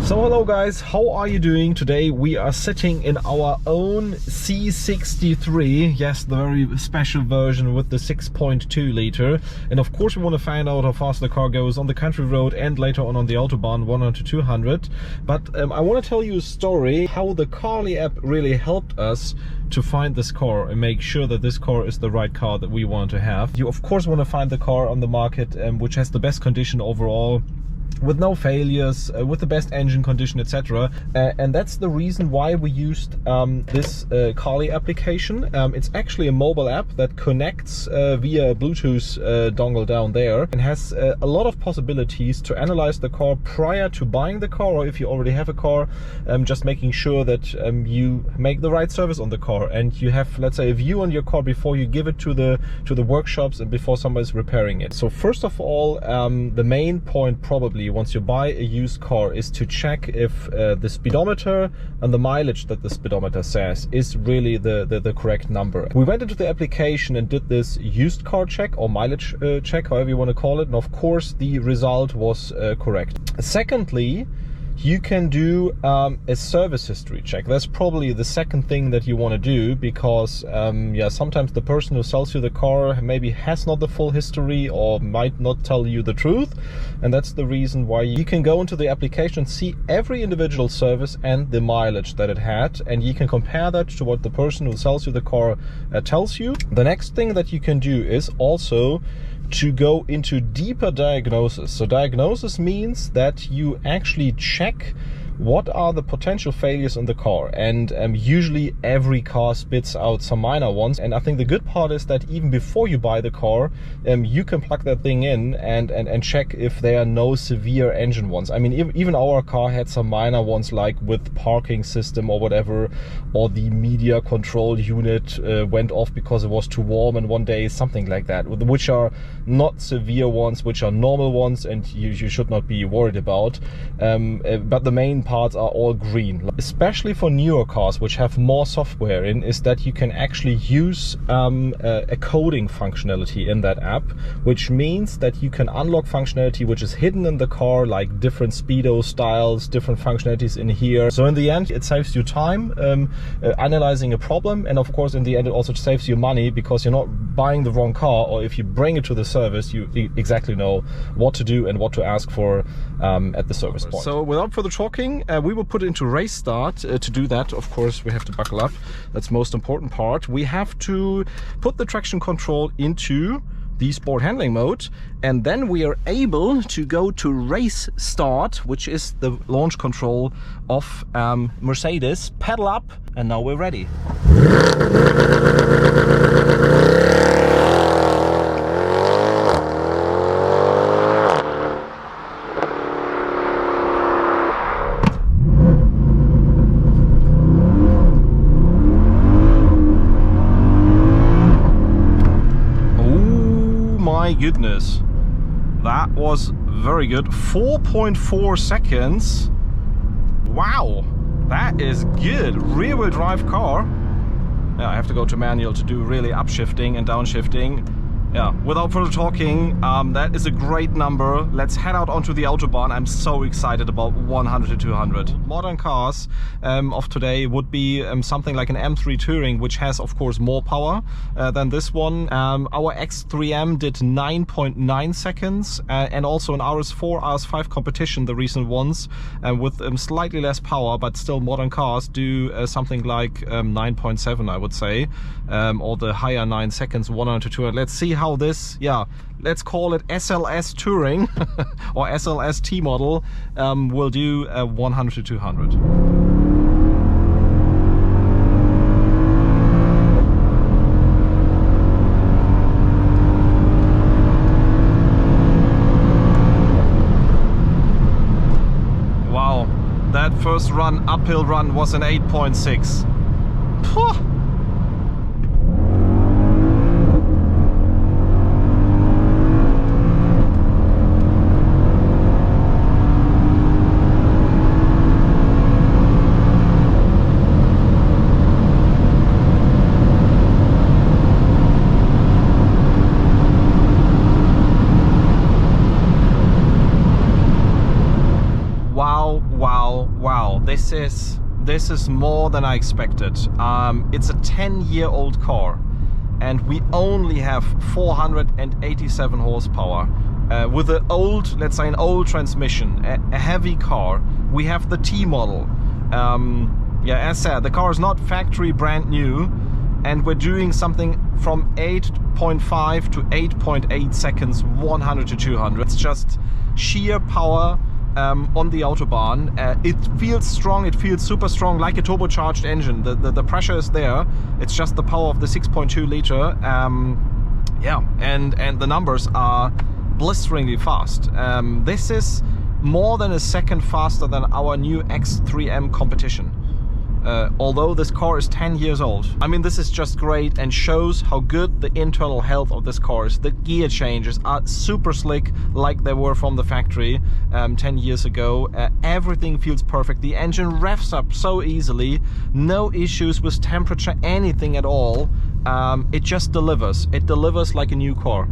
So hello guys, how are you doing? Today we are sitting in our own C63, yes, the very special version with the 6.2 liter, and of course we want to find out how fast the car goes on the country road and later on the Autobahn 100 to 200. But I want to tell you a story how the Carly app really helped us to find this car and make sure that this car is the right car that we want to have. You of course want to find the car on the market which has the best condition overall, with no failures, with the best engine condition, etc. And that's the reason why we used this Carly application. It's actually a mobile app that connects via Bluetooth dongle down there, and has a lot of possibilities to analyze the car prior to buying the car, or if you already have a car, just making sure that you make the right service on the car, and you have, let's say, a view on your car before you give it to the workshops and before somebody's repairing it. So first of all, the main point probably once you buy a used car is to check if the speedometer and the mileage that the speedometer says is really the correct number. We went into the application and did this used car check, or mileage check, however you want to call it, and of course the result was correct. Secondly, you can do a service history check. That's probably the second thing that you want to do, because yeah, sometimes the person who sells you the car maybe has not the full history or might not tell you the truth, and that's the reason why you can go into the application, see every individual service and the mileage that it had, and you can compare that to what the person who sells you the car tells you. The next thing that you can do is also to go into deeper diagnosis. So diagnosis means that you actually check what are the potential failures in the car, and usually every car spits out some minor ones. And I think the good part is that even before you buy the car, you can plug that thing in and check if there are no severe engine ones. I mean, even our car had some minor ones, like with parking system or whatever, or the media control unit went off because it was too warm in one day, something like that, which are not severe ones, which are normal ones, and you should not be worried about. But the main parts are all green. Especially for newer cars which have more software in, is that you can actually use a coding functionality in that app, which means that you can unlock functionality which is hidden in the car, like different speedo styles, different functionalities in here. So in the end it saves you time analyzing a problem, and of course in the end it also saves you money, because you're not buying the wrong car, or if you bring it to the service you exactly know what to do and what to ask for at the service point. So without further talking, we will put it into race start. To do that, of course, we have to buckle up. That's the most important part. We have to put the traction control into the sport handling mode, and then we are able to go to race start, which is the launch control of Mercedes. Pedal up, and now we're ready. My goodness, that was very good. 4.4 seconds. Wow, that is good. Rear wheel drive car. Yeah, I have to go to manual to do really upshifting and downshifting. Yeah, without further talking, that is a great number. Let's head out onto the Autobahn. I'm so excited about 100 to 200. Modern cars of today would be something like an M3 Touring, which has of course more power than this one. Our X3M did 9.9 seconds, and also an RS4, RS5 competition, the recent ones, with slightly less power, but still modern cars do something like 9.7, I would say, or the higher 9 seconds, 100 to 200. Let's see how this, yeah, let's call it SLS Touring or SLS T model will do 100 to 200. First run, uphill run, was an 8.6. Wow, this is more than I expected. It's a 10-year-old car, and we only have 487 horsepower with an old, let's say an old transmission, a heavy car. We have the T model. Yeah, as said, the car is not factory brand new, and we're doing something from 8.5 to 8.8 seconds, 100 to 200. It's just sheer power. On the Autobahn. It feels strong, it feels super strong, like a turbocharged engine. The pressure is there. It's just the power of the 6.2 liter. Yeah, and the numbers are blisteringly fast. This is more than a second faster than our new X3M competition. Although this car is 10 years old. I mean, this is just great and shows how good the internal health of this car is. The gear changes are super slick, like they were from the factory 10 years ago. Everything feels perfect. The engine revs up so easily. No issues with temperature, anything at all. It just delivers. It delivers like a new car.